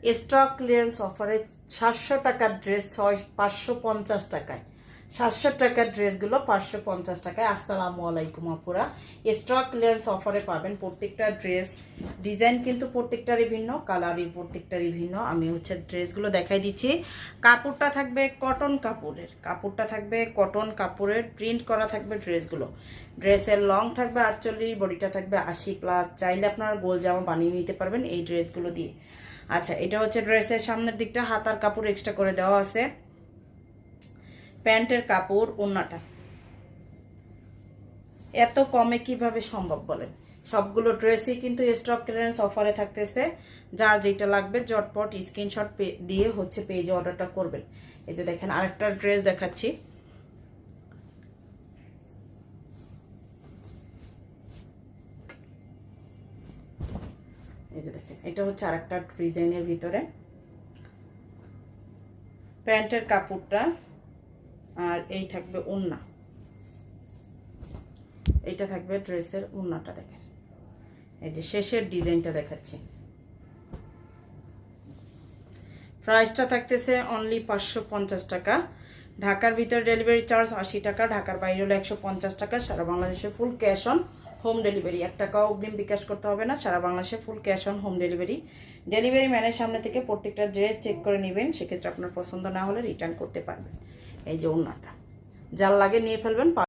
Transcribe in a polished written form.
Stock clearance অফারে 700 টাকার dress 550 টাকায়, 700 টাকার ড্রেসগুলো 550 টাকায়। আসসালামু আলাইকুম আপুরা, স্টক ক্লিয়ারেন্স অফারে পাবেন প্রত্যেকটা ড্রেস। ডিজাইন কিন্তু প্রত্যেকটারই ভিন্ন, কালারই প্রত্যেকটারই ভিন্ন। আমি ড্রেসগুলো দেখাই দিচ্ছি। কাপড়টা থাকবে কটন কাপড়ের, প্রিন্ট করা থাকবে ড্রেসগুলো। ড্রেসের লং থাকবে 48, বডিটা থাকবে 80+। চাইলে আপনারা গোল জামা বানিয়ে নিতে পারবেন এই ড্রেসগুলো দিয়ে। আচ্ছা, এটা হচ্ছে ড্রেসের সামনের দিকটা, হাতার কাপড় এক্সট্রা করে দেওয়া আছে। প্যান্টের কাপড়, ওড়নাটা এত কমে কিভাবে সম্ভব বলেন? সবগুলো ড্রেসই কিন্তু স্টক ক্লিয়ারেন্স অফারে থাকতেছে। যার যেটা লাগবে জটপট স্ক্রিনশট দিয়ে পেজে অর্ডারটা করবেন। এই যে দেখেন, আরেকটা ড্রেস দেখাচ্ছি। এই যে দেখেন, এটা হচ্ছে আরেকটা ডিজাইনের ভিতরে প্যান্টের কাপড়টা, আর এই থাকবে ওড়না। এটা থাকবে ড্রেসের ওড়নাটা। দেখেন, এই যে শেষের ডিজাইনটা দেখাচ্ছি। প্রাইসটা থাকতেছে অনলি 550 টাকা। ঢাকার ভিতরে ডেলিভারি চার্জ 80 টাকা, ঢাকার বাইরে হলো 150 টাকা। সারা বাংলাদেশে full cash on home delivery, 1 টাকাও অগ্রিম বিকাশ করতে হবে না। সারা বাংলাদেশে full cash on home delivery. Delivery ম্যানের সামনে থেকে প্রত্যেকটা ড্রেস চেক করে নেবেন, সেক্ষেত্রে আপনার পছন্দ না হলে রিটার্ন করতে পারবেন। এই যে ওড়নাটা, যার লাগে নিয়ে ফেলবেন।